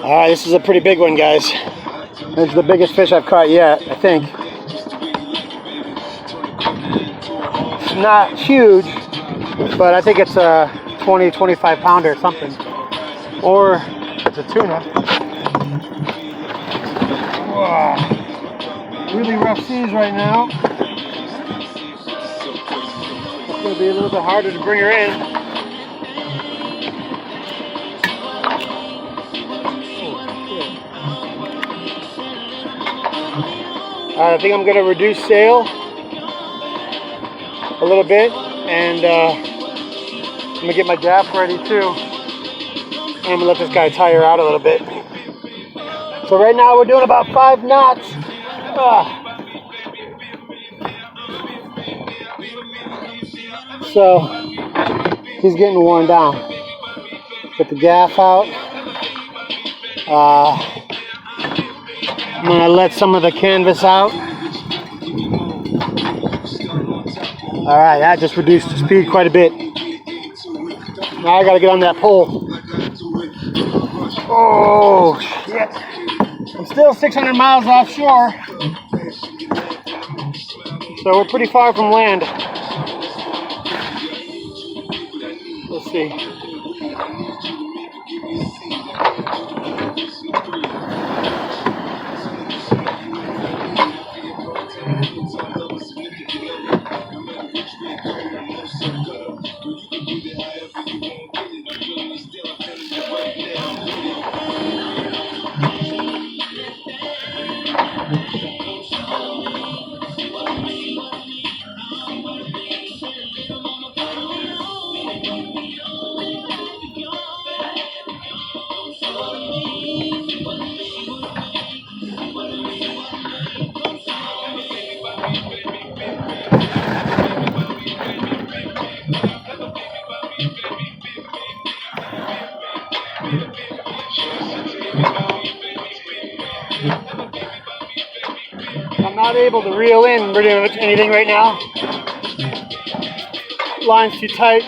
Alright, this is a pretty big one, guys. This is the biggest fish I've caught yet, I think. It's not huge, but I think it's a 20, 25 pounder or something. Or it's a tuna. Whoa. Really rough seas right now. It's going to be a little bit harder to bring her in. I think I'm going to reduce sail a little bit, and I'm going to get my gaff ready too. And I'm going to let this guy tire out a little bit. So right now we're doing about 5 knots. So he's getting worn down. Get the gaff out. I'm going to let some of the canvas out. Alright, that just reduced the speed quite a bit. Now I got to get on that pole. Oh, shit. I'm still 600 miles offshore. So we're pretty far from land. Let's see. I'm not able to reel in pretty much anything right now. Line's too tight.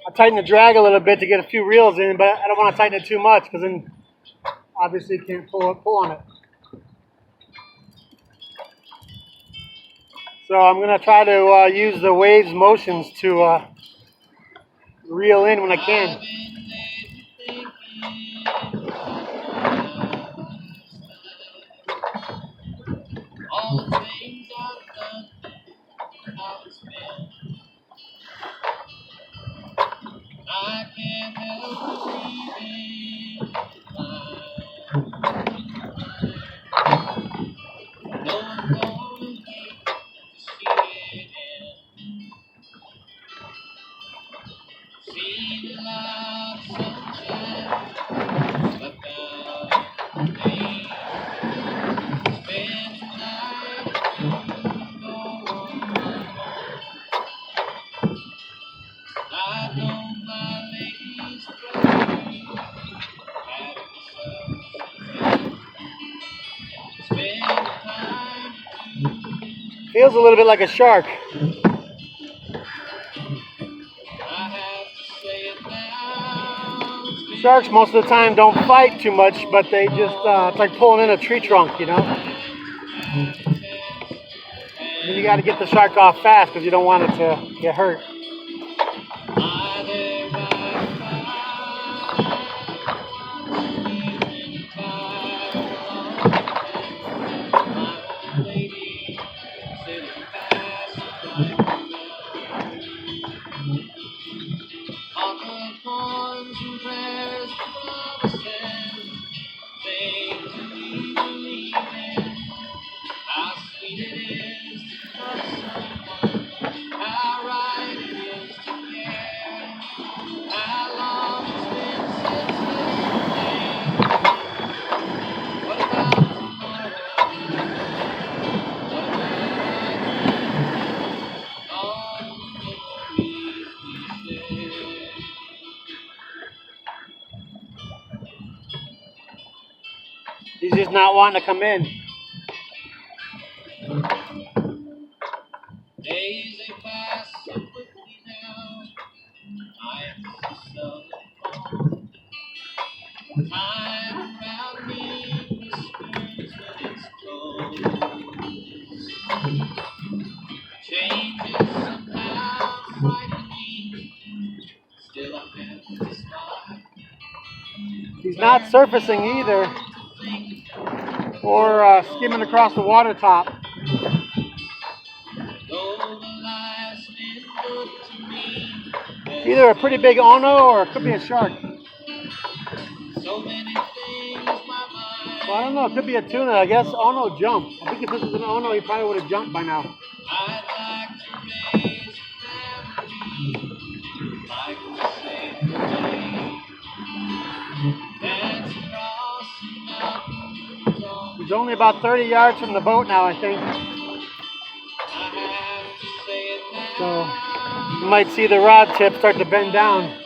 I tighten the drag a little bit to get a few reels in, but I don't want to tighten it too much because then obviously you can't pull on it. So I'm going to try to use the waves motions to reel in when I can. Feels a little bit like a shark. Sharks most of the time don't fight too much, but they just, it's like pulling in a tree trunk, you know? And you got to get the shark off fast because you don't want it to get hurt. He's just not wanting to come in. Days they pass so quickly now. I am so He's not surfacing either, or skimming across the water top. Either a pretty big Ono or it could be a shark. Well, I don't know, it could be a tuna. I guess Ono jumped. I think if this was an Ono, he probably would have jumped by now. He's only about 30 yards from the boat now, I think. So you might see the rod tip start to bend down.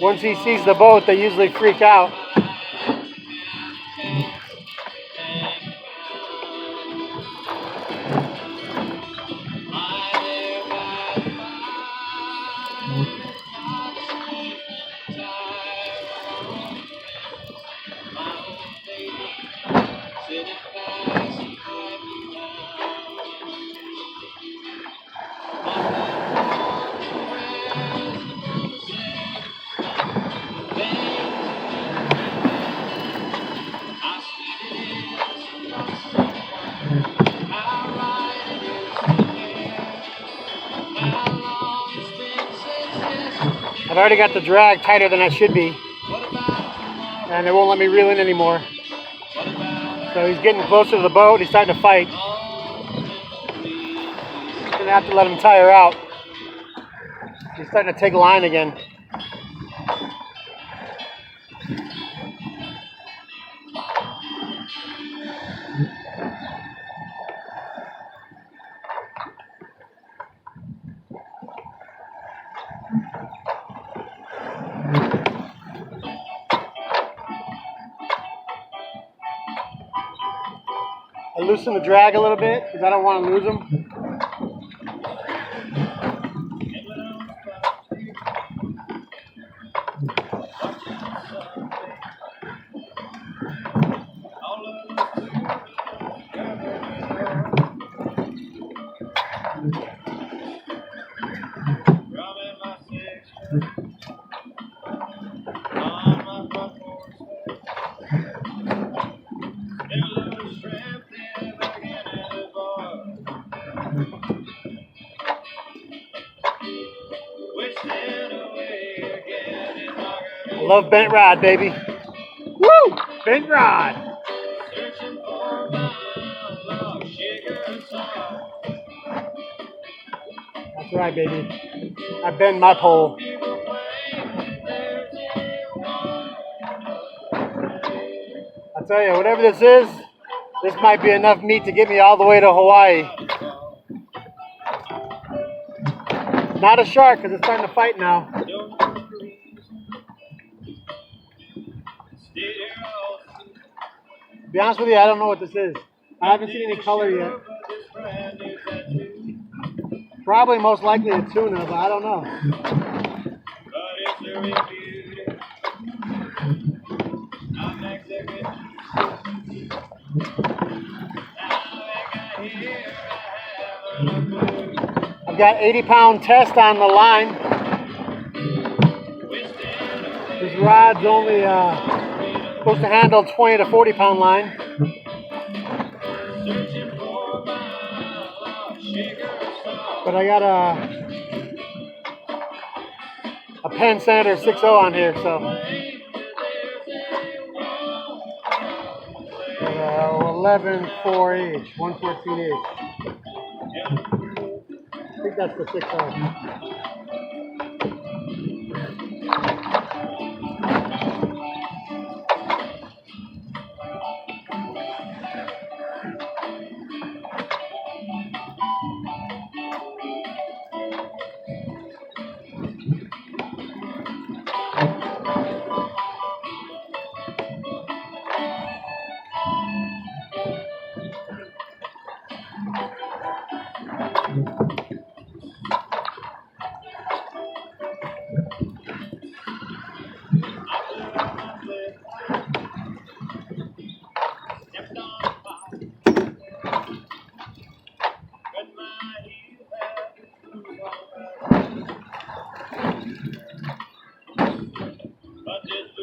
Once he sees the boat, they usually freak out. I've already got the drag tighter than I should be, and it won't let me reel in anymore. So he's getting closer to the boat. He's starting to fight. I'm gonna have to let him tire out. He's starting to take line again. I loosen the drag a little bit because I don't want to lose him. I love bent rod, baby. Woo! Bent rod. That's right, baby. I bend my pole. I tell you, whatever this is, this might be enough meat to get me all the way to Hawaii. Not a shark, because it's starting to fight now. To be honest with you, I don't know what this is. I haven't seen any color yet. Probably most likely a tuna, but I don't know. I've got 80-pound test on the line. This rod's only supposed to handle 20 to 40-pound line. But I got a Penn Senator 6.0 on here, so 11.4 inch, 114 inch. I think that's the 6.0.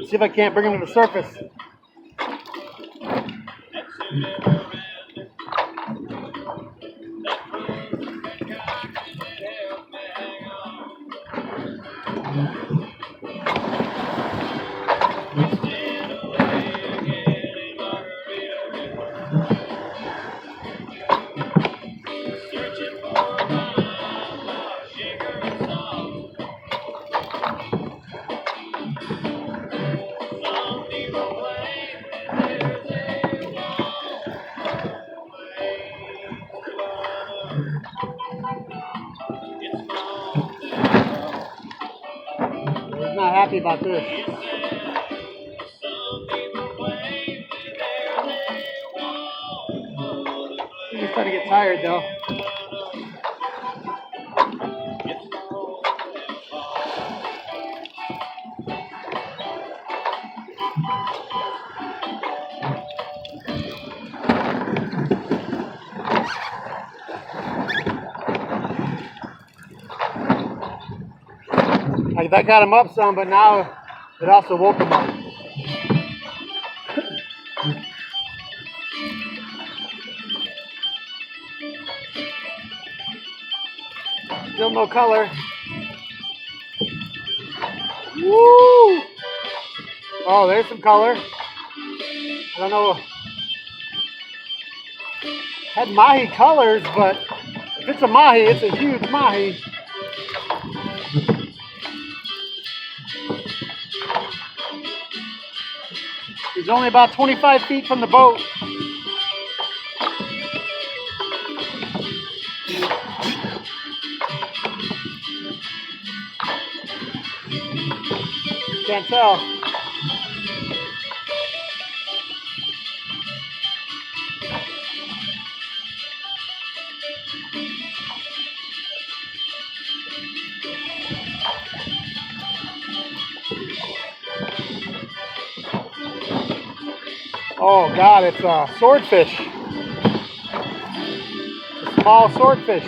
See if I can't bring them to the surface. He's not happy about this. He's starting to get tired though. Like that got him up some, but now it also woke him up. Still no color. Woo! Oh, there's some color. I don't know. Had mahi colors, but if it's a mahi, it's a huge mahi. He's only about 25 feet from the boat. Can't tell. Oh God, it's a swordfish. A small swordfish.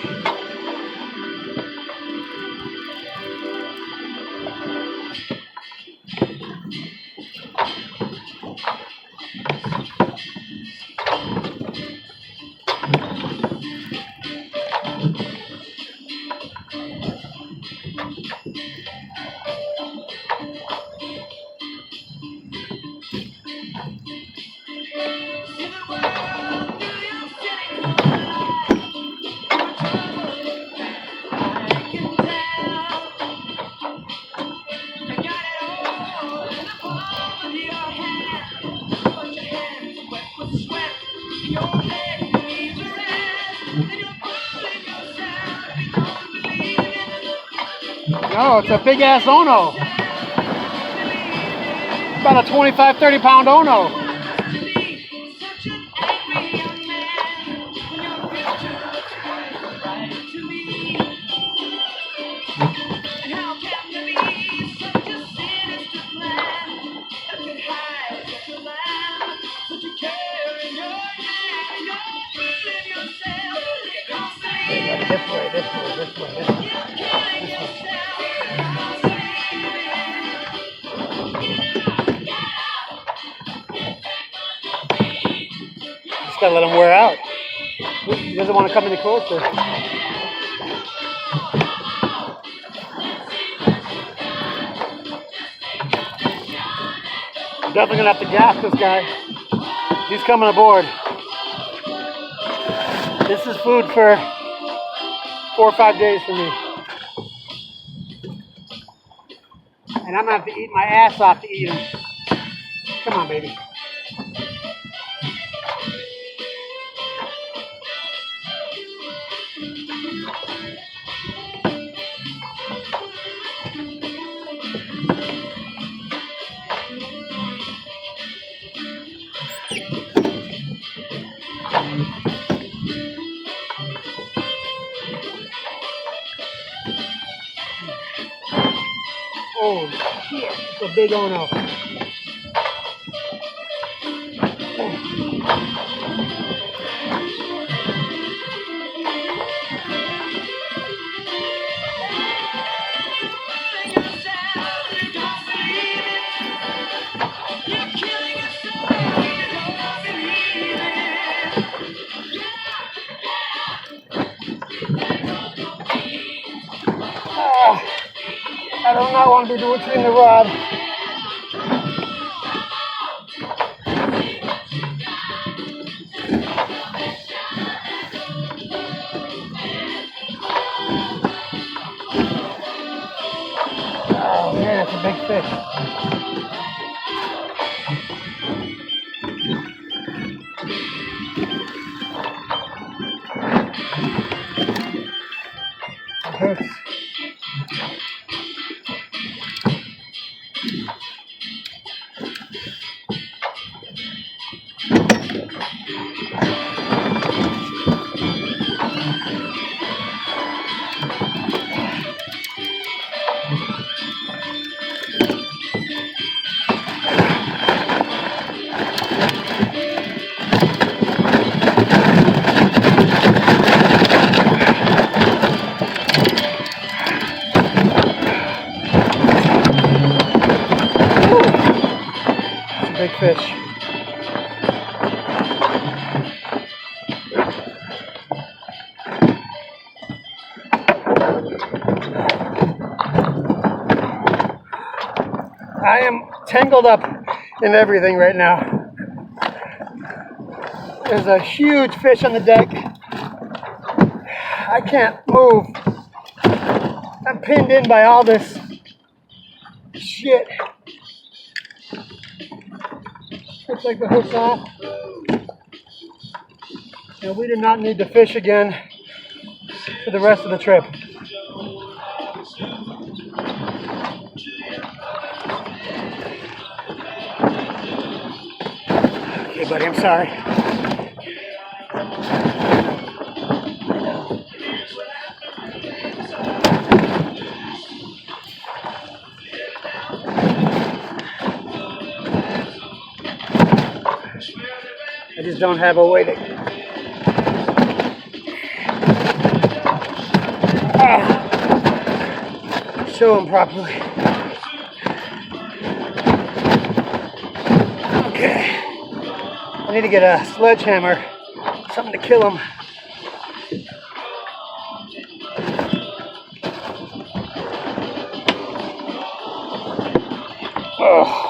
No, it's a big ass Ono. About a 25, 30 pound Ono. This way. Just gotta let him wear out. He doesn't want to come any closer. I'm definitely gonna have to gas this guy. He's coming aboard. This is food for 4 or 5 days for me. And I'm gonna have to eat my ass off to eat him. Come on, baby. Oh shit, it's a big Ono. I do not want to be between the rod. Oh man, it's a big fish. It hurts. Big fish. I am tangled up in everything right now. There's a huge fish on the deck. I can't move. I'm pinned in by all this shit. Looks like the hook's off. And we do not need to fish again for the rest of the trip. Okay, buddy, I'm sorry. I just don't have a way to show him properly. Okay. I need to get a sledgehammer, something to kill him. Oh.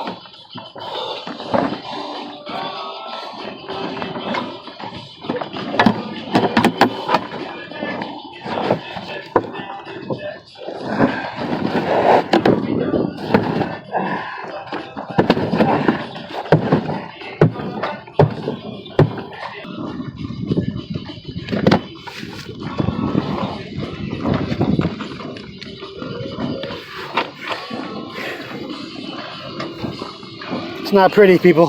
It's not pretty, people.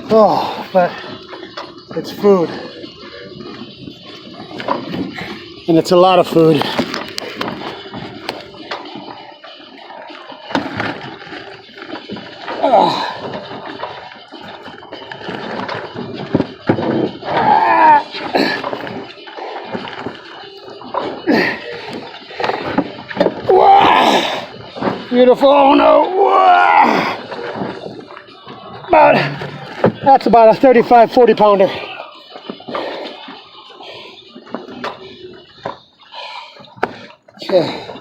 Oh, but it's food. And it's a lot of food. Oh. Wow. Beautiful. Oh no. Wow. That's about a 35, 40 pounder. Okay.